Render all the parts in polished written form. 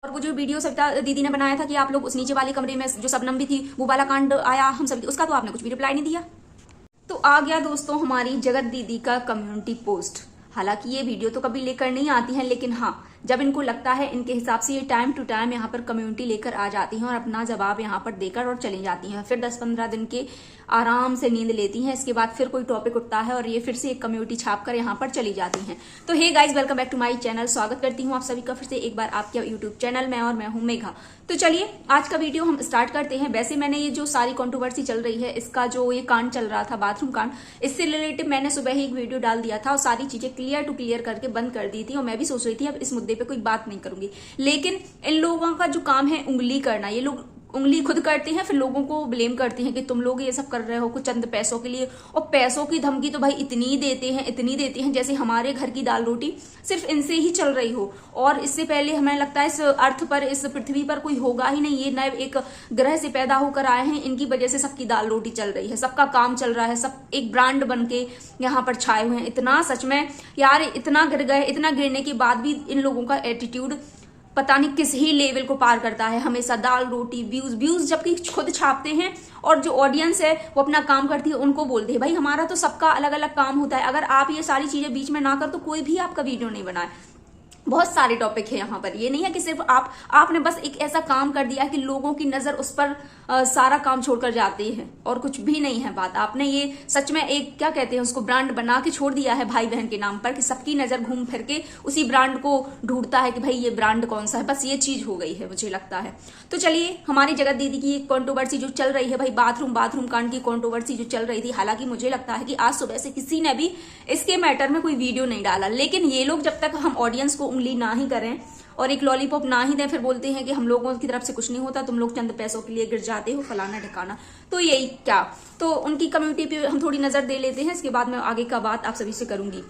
और वो जो वीडियो सविता दीदी ने बनाया था कि आप लोग उस नीचे वाले कमरे में जो शबनम भी थी वो वाला कांड आया हम सभी, उसका तो आपने कुछ भी रिप्लाई नहीं दिया। तो आ गया दोस्तों हमारी जगत दीदी का कम्युनिटी पोस्ट। हालांकि ये वीडियो तो कभी लेकर नहीं आती हैं, लेकिन हाँ जब इनको लगता है इनके हिसाब से ये टाइम टू टाइम यहाँ पर कम्युनिटी लेकर आ जाती हैं और अपना जवाब यहाँ पर देकर और चली जाती हैं। फिर 10-15 दिन के आराम से नींद लेती हैं, इसके बाद फिर कोई टॉपिक उठता है और ये फिर से एक कम्युनिटी छाप कर यहाँ पर चली जाती हैं। तो hey guys, welcome back to my channel. स्वागत करती हूँ आप सभी का फिर से एक बार आपके यूट्यूब चैनल में, और मैं हूँ मेघा। तो चलिए आज का वीडियो हम स्टार्ट करते हैं। वैसे मैंने ये जो सारी कंट्रोवर्सी चल रही है, इसका जो ये कांड चल रहा था बाथरूम कांड, इससे रिलेटेड मैंने सुबह ही एक वीडियो डाल दिया था और सारी चीजें क्लियर टू क्लियर करके बंद कर दी थी। और मैं भी सोच रही थी अब इस मुद्दे पे कोई बात नहीं करूंगी, लेकिन इन लोगों का जो काम है उंगली करना, ये लोग उंगली खुद करते हैं, फिर लोगों को ब्लेम करते हैं कि तुम लोग ये सब कर रहे हो कुछ चंद पैसों के लिए। और पैसों की धमकी तो भाई इतनी देते हैं जैसे हमारे घर की दाल रोटी सिर्फ इनसे ही चल रही हो। और इससे पहले हमें लगता है इस अर्थ पर, इस पृथ्वी पर कोई होगा ही नहीं। ये नए एक ग्रह से पैदा होकर आए हैं, इनकी वजह से सबकी दाल रोटी चल रही है, सबका काम चल रहा है, सब एक ब्रांड बन के यहाँ पर छाए हुए हैं। इतना सच में यार, इतना गिर गए, इतना गिरने के बाद भी इन लोगों का एटीट्यूड पता नहीं किस ही लेवल को पार करता है। हमेशा दाल रोटी, व्यूज जबकि खुद छापते हैं और जो ऑडियंस है वो अपना काम करती है, उनको बोलते हैं भाई हमारा तो सबका अलग अलग काम होता है, अगर आप ये सारी चीजें बीच में ना कर तो कोई भी आपका वीडियो नहीं बनाए। बहुत सारे टॉपिक है यहाँ पर, ये नहीं है कि सिर्फ आपने बस एक ऐसा काम कर दिया कि लोगों की नजर उस पर सारा काम छोड़कर जाती है और कुछ भी नहीं है बात। आपने ये सच में एक क्या कहते हैं उसको, ब्रांड बना के छोड़ दिया है भाई बहन के नाम पर, कि सबकी नजर घूम फिर के उसी ब्रांड को ढूंढता है कि भाई ये ब्रांड कौन सा है। बस ये चीज हो गई है मुझे लगता है। तो चलिए हमारी जगत दीदी की कंट्रोवर्सी जो चल रही है भाई, बाथरूम कांड की कंट्रोवर्सी जो चल रही थी, हालांकि मुझे लगता है कि आज सुबह से किसी ने भी इसके मैटर में कोई वीडियो नहीं डाला, लेकिन ये लोग जब तक हम ऑडियंस को उंगली ना ही करें और एक लॉलीपॉप ना ही दें, फिर बोलते हैं कि हम लोगों की तरफ से कुछ नहीं होता, तुम लोग चंद पैसों के लिए गिर जाते हो, फलाना ठिकाना। तो यही क्या, तो उनकी कम्युनिटी पे हम थोड़ी नजर दे लेते हैं, इसके बाद मैं आगे का बात आप सभी से करूंगी।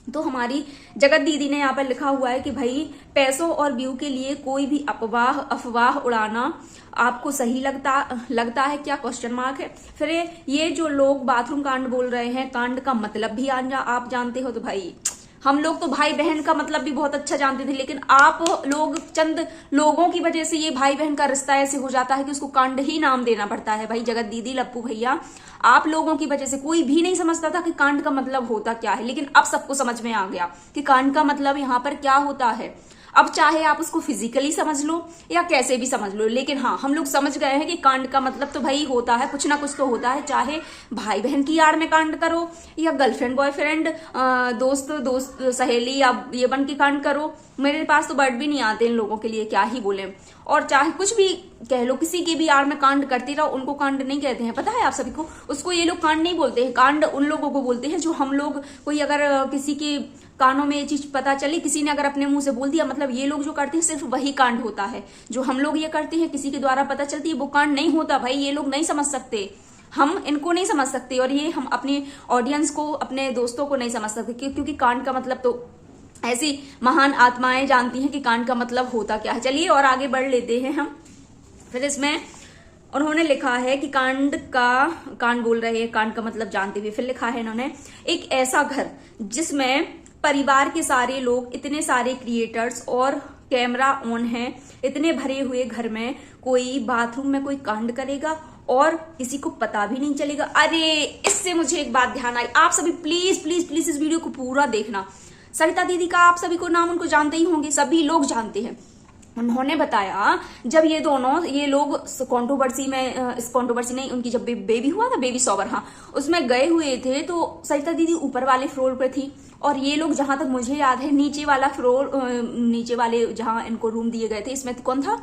तो हमारी जगत दीदी ने यहाँ पर लिखा हुआ है कि भाई पैसों और व्यू के लिए कोई भी अफवाह उड़ाना आपको सही लगता है क्या, क्वेश्चन मार्क है। फिर ये जो लोग बाथरूम कांड बोल रहे हैं, कांड का मतलब भी आप जानते हो। तो भाई हम लोग तो भाई बहन का मतलब भी बहुत अच्छा जानते थे, लेकिन आप लोग चंद लोगों की वजह से ये भाई बहन का रिश्ता ऐसे हो जाता है कि उसको कांड ही नाम देना पड़ता है। भाई जगत दीदी, लप्पू भैया, आप लोगों की वजह से कोई भी नहीं समझता था कि कांड का मतलब होता क्या है, लेकिन अब सबको समझ में आ गया कि कांड का मतलब यहाँ पर क्या होता है। अब चाहे आप उसको फिजिकली समझ लो या कैसे भी समझ लो, लेकिन हाँ हम लोग समझ गए हैं कि कांड का मतलब तो भाई होता है, कुछ ना कुछ तो होता है। चाहे भाई बहन की आड़ में कांड करो या गर्लफ्रेंड बॉयफ्रेंड, दोस्त सहेली या ये बन के कांड करो। मेरे पास तो वर्ड भी नहीं आते इन लोगों के लिए, क्या ही बोले। और चाहे कुछ भी कह लो, किसी की भी आड़ में कांड करते रहो, उनको कांड नहीं कहते हैं, पता है आप सभी को। उसको ये लोग कांड नहीं बोलते हैं, कांड उन लोगों को बोलते हैं जो हम लोग, कोई अगर किसी के कानों में ये चीज पता चली, किसी ने अगर अपने मुंह से बोल दिया, मतलब ये लोग जो करते हैं सिर्फ वही कांड होता है। जो हम लोग ये करते हैं किसी के द्वारा पता चलती है, वो कांड नहीं होता। भाई ये लोग नहीं समझ सकते, हम इनको नहीं समझ सकते, और ये हम अपने ऑडियंस को, अपने दोस्तों को नहीं समझ सकते, क्योंकि कांड का मतलब तो ऐसी महान आत्माएं जानती हैं कि कांड का मतलब होता क्या है। चलिए और आगे बढ़ लेते हैं हम। फिर इसमें उन्होंने लिखा है कि कांड बोल रहे हैं, कांड का मतलब जानते हुए। फिर लिखा है इन्होंने, एक ऐसा घर जिसमें परिवार के सारे लोग, इतने सारे क्रिएटर्स और कैमरा ऑन है, इतने भरे हुए घर में कोई बाथरूम में कोई कांड करेगा और किसी को पता भी नहीं चलेगा। अरे इससे मुझे एक बात ध्यान आई, आप सभी प्लीज प्लीज प्लीज इस वीडियो को पूरा देखना। सरिता दीदी का आप सभी को नाम उनको जानते ही होंगे, सभी लोग जानते हैं। उन्होंने बताया जब ये लोग कंट्रोवर्सी में, इस कंट्रोवर्सी नहीं, उनकी जब बेबी हुआ था, बेबी शॉवर, हाँ, उसमें गए हुए थे, तो सरिता दीदी ऊपर वाले फ्लोर पे थी और ये लोग, जहां तक मुझे याद है, नीचे वाले जहां इनको रूम दिए गए थे, इसमें कौन था,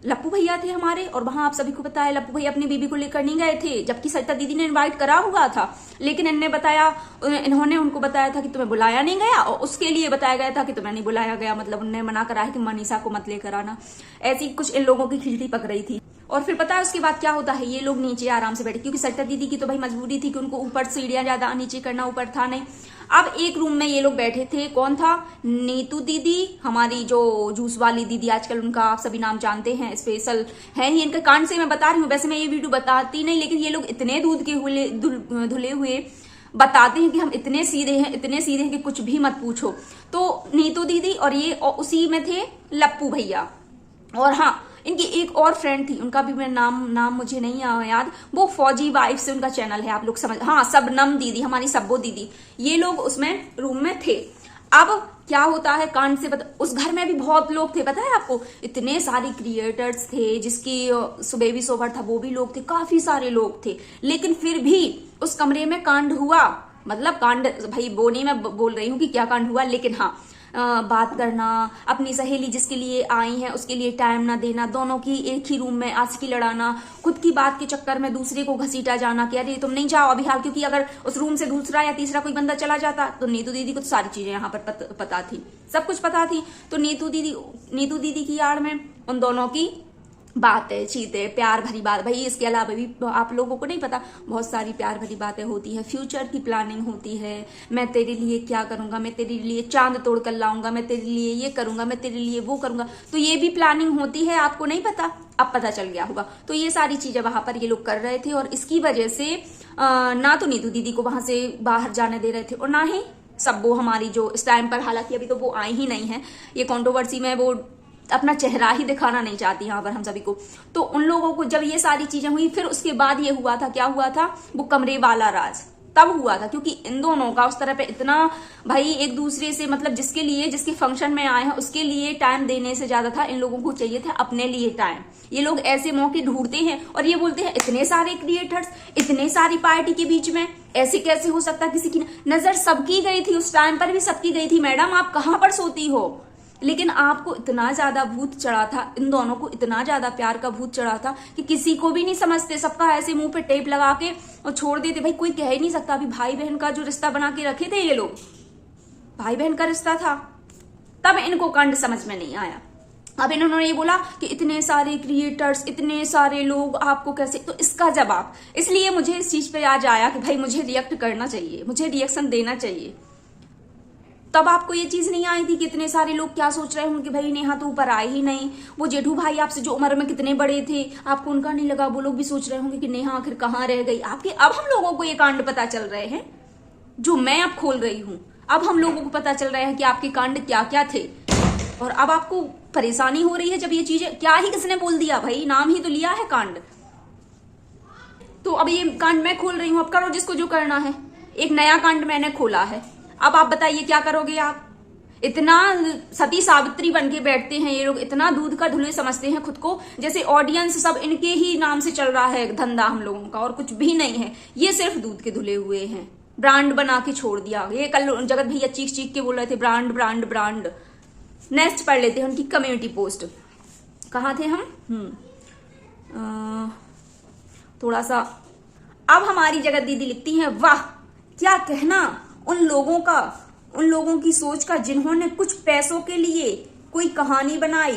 लप्पू भैया थे हमारे। और वहां आप सभी को पता है लप्पू भैया अपनी बीबी को लेकर नहीं गए थे, जबकि सरिता दीदी ने इनवाइट करा हुआ था, लेकिन इन्होंने उनको बताया था कि तुम्हें बुलाया नहीं गया, और उसके लिए बताया गया था कि तुम्हें नहीं बुलाया गया, मतलब उन्होंने मना करा है कि मनीषा को मत लेकर आना। ऐसी कुछ इन लोगों की खिचड़ी पक रही थी। और फिर पता है उसके बाद क्या होता है, ये लोग नीचे आराम से बैठे, क्योंकि सरिता दीदी की तो भाई मजबूरी थी कि उनको ऊपर सीढ़ियां ज्यादा नीचे करना, ऊपर था नहीं। अब एक रूम में ये लोग बैठे थे, कौन था, नीतू दीदी, हमारी जो जूस वाली दीदी, आजकल उनका आप सभी नाम जानते हैं, स्पेशल है ही, इनका कांड से मैं बता रही हूँ। वैसे मैं ये वीडियो बताती नहीं, लेकिन ये लोग इतने दूध के धुले हुए बताते हैं कि हम इतने सीधे हैं कि कुछ भी मत पूछो। तो नीतू दीदी और ये, और उसी में थे लप्पू भैया, और हाँ, इनकी एक और फ्रेंड थी, उनका भी मैं नाम मुझे नहीं याद, वो फौजी वाइफ से उनका चैनल है, आप लोग समझ, हाँ, सबनम दीदी, हमारी सब्बो दीदी, ये लोग उसमें रूम में थे। अब क्या होता है कांड से उस घर में भी बहुत लोग थे, पता है आपको, इतने सारे क्रिएटर्स थे, जिसकी सुबेबी सोबर था वो भी लोग थे, काफी सारे लोग थे, लेकिन फिर भी उस कमरे में कांड हुआ। मतलब कांड भाई वो नहीं मैं बोल रही हूँ कि क्या कांड हुआ, लेकिन हाँ, बात करना, अपनी सहेली जिसके लिए आई है उसके लिए टाइम ना देना, दोनों की एक ही रूम में आशिकी लड़ाना, खुद की बात के चक्कर में दूसरे को घसीटा जाना कि अरे तुम नहीं जाओ अभी हाल, क्योंकि अगर उस रूम से दूसरा या तीसरा कोई बंदा चला जाता तो नीतू दीदी को तो सारी चीजें यहाँ पर पता थी, सब कुछ पता थी। तो नीतू दीदी की आड़ में उन दोनों की बातें चीतें, प्यार भरी बात, भाई इसके अलावा भी आप लोगों को नहीं पता बहुत सारी प्यार भरी बातें होती है, फ्यूचर की प्लानिंग होती है, मैं तेरे लिए क्या करूंगा, मैं तेरे लिए चांद तोड़ कर लाऊंगा, मैं तेरे लिए ये करूंगा, मैं तेरे लिए वो करूंगा, तो ये भी प्लानिंग होती है, आपको नहीं पता, अब पता चल गया होगा। तो ये सारी चीजें वहां पर ये लोग कर रहे थे, और इसकी वजह से ना तो नीतू दीदी को वहां से बाहर जाने दे रहे थे, और ना ही सब्बो हमारी जो इस टाइम पर, हालांकि अभी तो वो आई ही नहीं है, ये कंट्रोवर्सी में वो अपना चेहरा ही दिखाना नहीं चाहती यहाँ पर हम सभी को। तो उन लोगों को जब ये सारी चीजें हुई, फिर उसके बाद ये हुआ था, क्या हुआ था, वो कमरे वाला राज तब हुआ था, क्योंकि इन दोनों का उस तरह पे इतना भाई एक दूसरे से, मतलब जिसके फंक्शन में आए हैं उसके लिए टाइम देने से ज्यादा था इन लोगों को चाहिए था अपने लिए टाइम। ये लोग ऐसे मौके ढूंढते हैं और ये बोलते हैं इतने सारे क्रिएटर्स, इतने सारी पार्टी के बीच में ऐसे कैसे हो सकता, किसी की नजर सबकी गई थी, उस टाइम पर भी सबकी गई थी, मैडम आप कहां पर सोती हो, लेकिन आपको इतना ज्यादा भूत चढ़ा था, इन दोनों को इतना ज्यादा प्यार का भूत चढ़ा था कि किसी को भी नहीं समझते, सबका ऐसे मुंह पे टेप लगा के और छोड़ देते। भाई कोई कह ही नहीं सकता, अभी भाई बहन का जो रिश्ता बना के रखे थे ये लोग, भाई बहन का रिश्ता था, तब इनको कांड समझ में नहीं आया। अब इन्होंने ये बोला कि इतने सारे क्रिएटर्स, इतने सारे लोग, आपको कैसे, तो इसका जवाब, इसलिए मुझे इस चीज पे आज आया कि भाई मुझे रिएक्ट करना चाहिए, मुझे रिएक्शन देना चाहिए। तब आपको ये चीज नहीं आई थी कि इतने सारे लोग क्या सोच रहे होंगे कि भाई नेहा तो ऊपर आई ही नहीं, वो जेठू भाई आपसे जो उम्र में कितने बड़े थे, आपको उनका नहीं लगा, वो लोग भी सोच रहे होंगे कि नेहा आखिर कहाँ रह गई आपके। अब हम लोगों को ये कांड पता चल रहे हैं, जो मैं अब खोल रही हूं, अब हम लोगों को पता चल रहा है कि आपके कांड क्या क्या थे, और अब आपको परेशानी हो रही है जब ये चीजें, क्या ही किसने बोल दिया, भाई नाम ही तो लिया है कांड। तो अब ये कांड मैं खोल रही हूं, अब करो जिसको जो करना है, एक नया कांड मैंने खोला है, अब आप बताइए क्या करोगे आप। इतना सती सावित्री बन के बैठते हैं ये लोग, इतना दूध का धुले समझते हैं खुद को, जैसे ऑडियंस सब इनके ही नाम से चल रहा है धंधा हम लोगों का, और कुछ भी नहीं है, ये सिर्फ दूध के धुले हुए हैं, ब्रांड बना के छोड़ दिया। ये कल जगत भैया चीख चीख के बोल रहे थे ब्रांड ब्रांड ब्रांड। नेक्स्ट पढ़ लेते हैं उनकी कम्युनिटी पोस्ट, कहाँ थे हम, थोड़ा सा। अब हमारी जगत दीदी लिखती हैं, वाह क्या कहना उन लोगों की सोच का जिन्होंने कुछ पैसों के लिए कोई कहानी बनाई,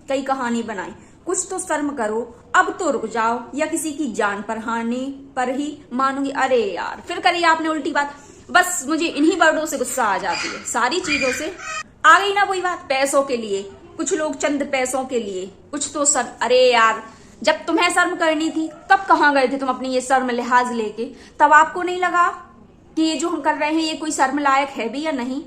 कई कहानी बनाई, कुछ तो शर्म करो, अब तो रुक जाओ, या किसी की जान पर हानि पर ही मानूंगी। अरे यार फिर करिए आपने उल्टी बात, बस मुझे इन्हीं वर्डों से गुस्सा आ जाती है, सारी चीजों से आ गई ना वही बात, पैसों के लिए, कुछ लोग चंद पैसों के लिए, कुछ तो शर्म। अरे यार जब तुम्हें शर्म करनी थी तब कहाँ गए थे तुम अपनी ये शर्म लिहाज लेके, तब आपको नहीं लगा कि ये जो हम कर रहे हैं ये कोई शर्म लायक है भी या नहीं,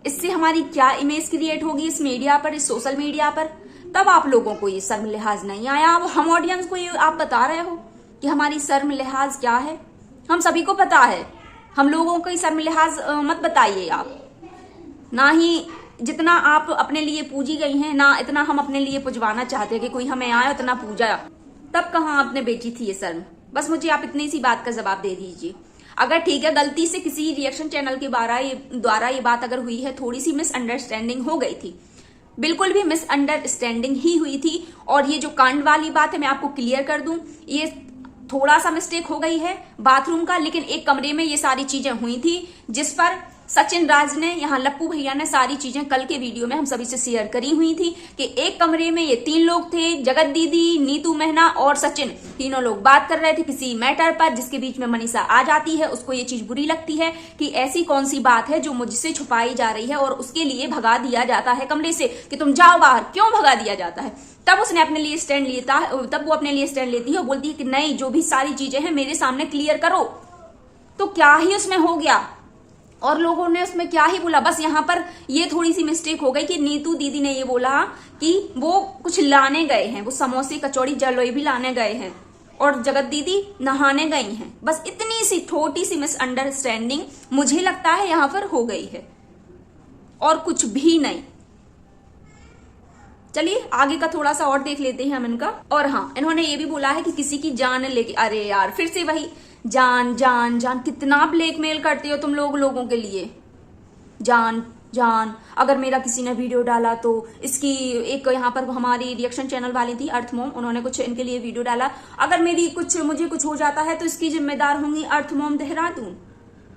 इससे हमारी क्या इमेज क्रिएट होगी इस मीडिया पर, इस सोशल मीडिया पर, तब आप लोगों को ये शर्म लिहाज नहीं आया। अब हम ऑडियंस को ये आप बता रहे हो कि हमारी शर्म लिहाज क्या है, हम सभी को पता है, हम लोगों को शर्म लिहाज मत बताइए आप, ना ही जितना आप अपने लिए पूजी गई हैं, ना इतना हम अपने लिए पुजवाना चाहते हैं कि कोई हमें आया इतना पूजा, तब कहाँ आपने बेची थी ये शर्म। बस मुझे आप इतनी सी बात का जवाब दे दीजिए। अगर ठीक है गलती से किसी रिएक्शन चैनल के द्वारा ये बात अगर हुई है, थोड़ी सी मिसअंडरस्टैंडिंग हो गई थी, बिल्कुल भी मिसअंडरस्टैंडिंग ही हुई थी, और ये जो कांड वाली बात है मैं आपको क्लियर कर दूं, ये थोड़ा सा मिस्टेक हो गई है बाथरूम का, लेकिन एक कमरे में ये सारी चीजें हुई थी, जिस पर सचिन राज ने, यहाँ लप्पू भैया ने सारी चीजें कल के वीडियो में हम सभी से शेयर करी हुई थी कि एक कमरे में ये 3 लोग थे, जगत दीदी, नीतू महना और सचिन, तीनों लोग बात कर रहे थे किसी मैटर पर, जिसके बीच में मनीषा आ जाती है। उसको ये चीज बुरी लगती है कि ऐसी कौन सी बात है जो मुझसे छुपाई जा रही है, और उसके लिए भगा दिया जाता है कमरे से कि तुम जाओ बाहर। क्यों भगा दिया जाता है? तब उसने अपने लिए स्टैंड लिया, तब वो अपने लिए स्टैंड लेती है और बोलती है कि नहीं, जो भी सारी चीजें हैं मेरे सामने क्लियर करो। तो क्या ही उसमें हो गया, और लोगों ने उसमें क्या ही बोला, बस यहाँ पर ये थोड़ी सी मिस्टेक हो गई कि नीतू दीदी ने ये बोला कि वो कुछ लाने गए हैं, वो समोसे कचौड़ी जलेबी लाने गए हैं और जगत दीदी नहाने गई हैं। बस इतनी सी छोटी सी मिसअंडरस्टैंडिंग मुझे लगता है यहाँ पर हो गई है और कुछ भी नहीं। चलिए आगे का थोड़ा सा और देख लेते हैं हम इनका। और हाँ, इन्होंने ये भी बोला है कि किसी की जान लेके, अरे यार फिर से वही जान जान जान, कितना ब्लैकमेल करते हो तुम लोगों के लिए। जान जान, अगर मेरा किसी ने वीडियो डाला तो इसकी एक यहाँ पर हमारी रिएक्शन चैनल वाली थी अर्थ मोम, उन्होंने कुछ इनके लिए वीडियो डाला, अगर मुझे कुछ हो जाता है तो इसकी जिम्मेदार होंगी अर्थ मोम देहरादून।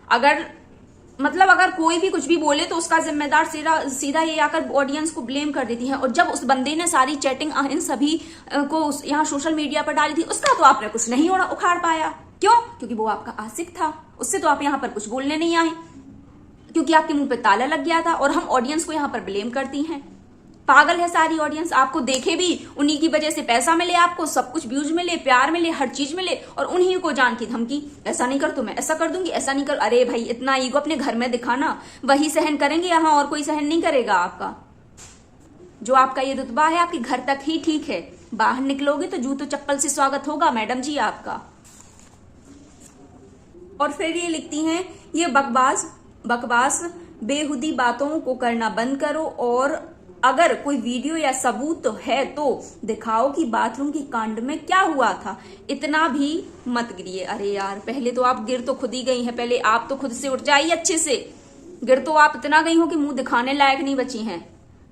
अगर कोई भी कुछ भी बोले तो उसका जिम्मेदार सीधा ये आकर ऑडियंस को ब्लेम कर देती है। और जब उस बंदे ने सारी चैटिंग इन सभी को यहाँ सोशल मीडिया पर डाली थी, उसका तो आपने कुछ नहीं उखाड़ पाया। क्यों? क्योंकि वो आपका आशिक था, उससे तो आप यहाँ पर कुछ बोलने नहीं आए, क्योंकि आपके मुंह पे ताला लग गया था। और हम ऑडियंस को यहाँ पर ब्लेम करती हैं। पागल है सारी ऑडियंस, आपको देखे भी उन्हीं की वजह से पैसा मिले, आपको सब कुछ व्यूज मिले, प्यार मिले, हर चीज मिले, और उन्हीं को जान की धमकी, ऐसा नहीं कर तो मैं ऐसा कर दूंगी, ऐसा नहीं कर। अरे भाई, इतना ईगो अपने घर में दिखाना, वही सहन करेंगे यहाँ, और कोई सहन नहीं करेगा आपका। जो आपका ये रुतबा है आपके घर तक ही ठीक है, बाहर निकलोगे तो जूतो चप्पल से स्वागत होगा मैडम जी आपका। और फिर ये लिखती हैं, ये बकवास बेहुदी बातों को करना बंद करो, और अगर कोई वीडियो या सबूत है तो दिखाओ कि बाथरूम की कांड में क्या हुआ था, इतना भी मत गिरिए। अरे यार, पहले तो आप गिर तो खुद ही गई हैं, पहले आप तो खुद से उठ जाइए अच्छे से। गिर तो आप इतना गई हो कि मुंह दिखाने लायक नहीं बची हैं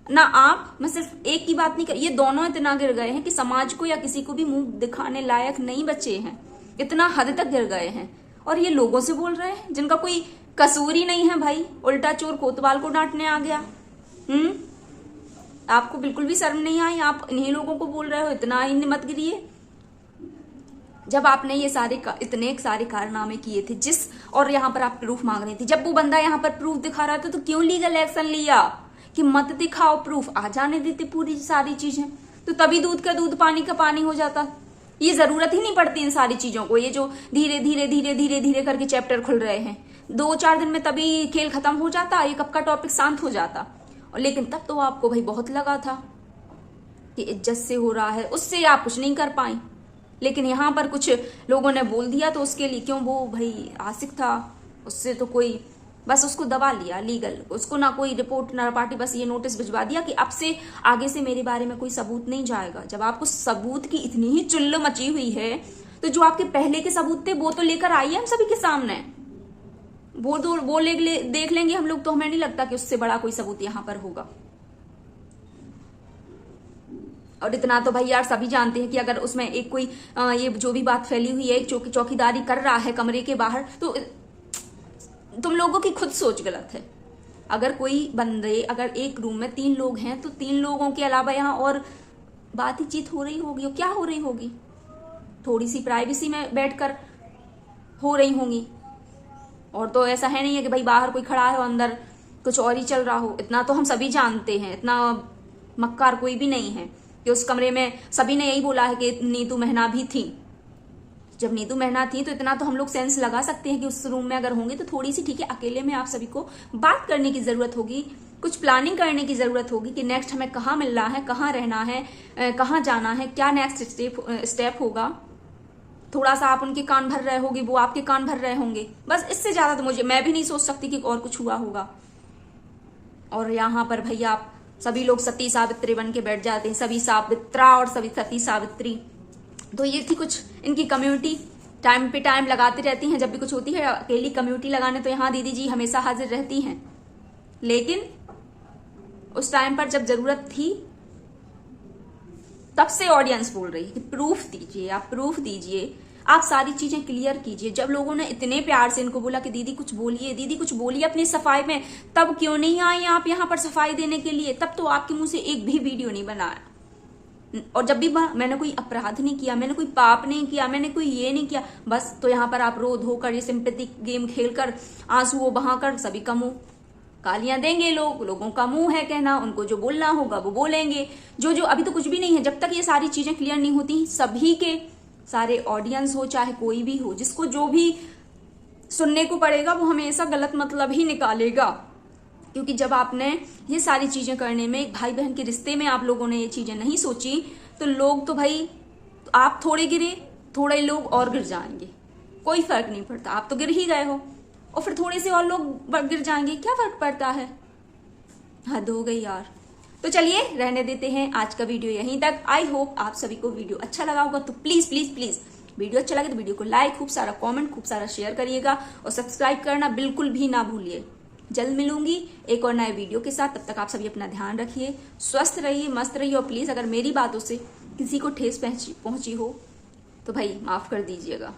ना आप। मैं सिर्फ एक की बात नहीं कर, ये दोनों इतना गिर गए हैं कि समाज को या किसी को भी मुंह दिखाने लायक नहीं बचे हैं, इतना हद तक गिर गए हैं। और ये लोगों से बोल रहे हैं जिनका कोई कसूर ही नहीं है भाई, उल्टा चोर कोतवाल को डांटने आ गया। आपको बिल्कुल भी शर्म नहीं आई, आप इन्हीं लोगों को बोल रहे हो इतना ही मत गिरिए। जब आपने ये इतने सारे कारनामे किए थे और यहाँ पर आप प्रूफ मांग रही थी, जब वो बंदा यहाँ पर प्रूफ दिखा रहा था तो क्यों लीगल एक्शन लिया कि मत दिखाओ प्रूफ, आ जाने देते पूरी सारी चीजें, तो तभी दूध का दूध पानी का पानी हो जाता। ये जरूरत ही नहीं पड़ती इन सारी चीजों को, ये जो धीरे धीरे धीरे धीरे धीरे करके चैप्टर खुल रहे हैं, 2-4 दिन में तभी खेल खत्म हो जाता, ये कब का टॉपिक शांत हो जाता। और लेकिन तब तो आपको भाई बहुत लगा था कि इज्जत से हो रहा है, उससे आप कुछ नहीं कर पाई। लेकिन यहाँ पर कुछ लोगों ने बोल दिया तो उसके लिए क्यों, वो भाई आशिक था, उससे तो कोई बस उसको दबा लिया लीगल, उसको ना कोई रिपोर्ट ना पार्टी, बस ये नोटिस भिजवा दिया कि अब से आगे से मेरे बारे में कोई सबूत नहीं जाएगा। जब आपको सबूत की इतनी ही चुल्ल मची हुई है तो जो आपके पहले के सबूत थे वो तो लेकर आइए हम सभी के सामने, वो देख लेंगे हम लोग, तो हमें नहीं लगता कि उससे बड़ा कोई सबूत यहाँ पर होगा। और इतना तो भाई यार सभी जानते हैं कि अगर उसमें एक कोई ये जो भी बात फैली हुई है, एक चौकीदारी कर रहा है कमरे के बाहर, तो तुम लोगों की खुद सोच गलत है। अगर अगर एक रूम में 3 लोग हैं तो 3 लोगों के अलावा यहाँ और बातचीत हो रही होगी, और क्या हो रही होगी, थोड़ी सी प्राइवेसी में बैठकर हो रही होंगी। और तो ऐसा है नहीं है कि भाई बाहर कोई खड़ा है और अंदर कुछ और ही चल रहा हो। इतना तो हम सभी जानते हैं, इतना मक्कार कोई भी नहीं है कि उस कमरे में सभी ने यही बोला है कि नीतू महना भी थी। जब नीतू महना थी तो इतना तो हम लोग सेंस लगा सकते हैं कि उस रूम में अगर होंगे तो थोड़ी सी, ठीक है, अकेले में आप सभी को बात करने की जरूरत होगी, कुछ प्लानिंग करने की जरूरत होगी कि नेक्स्ट हमें कहाँ मिलना है, कहाँ रहना है, कहाँ जाना है, क्या नेक्स्ट स्टेप होगा। थोड़ा सा आप उनके कान भर रहे होगे, वो आपके कान भर रहे होंगे, बस इससे ज्यादा तो मैं भी नहीं सोच सकती कि और कुछ हुआ होगा। और यहाँ पर भैया आप सभी लोग सती सावित्री बन के बैठ जाते हैं, सभी सावित्रा और सभी सती सावित्री। तो ये थी कुछ इनकी कम्युनिटी, टाइम पे टाइम लगाती रहती हैं, जब भी कुछ होती है अकेली कम्युनिटी लगाने तो यहाँ दीदी जी हमेशा हाजिर रहती हैं। लेकिन उस टाइम पर जब जरूरत थी तब से ऑडियंस बोल रही है कि प्रूफ दीजिए, आप प्रूफ दीजिए, आप सारी चीजें क्लियर कीजिए। जब लोगों ने इतने प्यार से इनको बोला कि दीदी कुछ बोलिए, दीदी कुछ बोलिए अपनी सफाई में, तब क्यों नहीं आई आप यहाँ पर सफाई देने के लिए? तब तो आपके मुंह से एक भी वीडियो नहीं बनाया। और जब भी मैंने कोई अपराध नहीं किया, मैंने कोई पाप नहीं किया, मैंने कोई ये नहीं किया, बस तो यहाँ पर आप रो धोकर ये सिंपैथी गेम खेलकर आंसू बहाकर सभी का मुंह गालियां देंगे। लोगों का मुंह है कहना, उनको जो बोलना होगा वो बोलेंगे। जो अभी तो कुछ भी नहीं है, जब तक ये सारी चीजें क्लियर नहीं होती, सभी के सारे ऑडियंस हो चाहे कोई भी हो, जिसको जो भी सुनने को पड़ेगा, वो हमेशा गलत मतलब ही निकालेगा। क्योंकि जब आपने ये सारी चीजें करने में, एक भाई बहन के रिश्ते में आप लोगों ने ये चीजें नहीं सोची, तो लोग तो भाई, आप थोड़े गिरे, थोड़े लोग और गिर जाएंगे, कोई फर्क नहीं पड़ता। आप तो गिर ही गए हो और फिर थोड़े से और लोग गिर जाएंगे, क्या फर्क पड़ता है। हद हो गई यार। तो चलिए रहने देते हैं आज का वीडियो यहीं तक। आई होप आप सभी को वीडियो अच्छा लगा होगा। तो प्लीज प्लीज प्लीज वीडियो अच्छा लगे तो वीडियो को लाइक, खूब सारा कमेंट, खूब सारा शेयर करिएगा और सब्सक्राइब करना बिल्कुल भी ना भूलिए। जल्द मिलूंगी एक और नए वीडियो के साथ। तब तक आप सभी अपना ध्यान रखिए, स्वस्थ रहिए, मस्त रहिए और प्लीज अगर मेरी बातों से किसी को ठेस पहुंची हो तो भाई माफ कर दीजिएगा।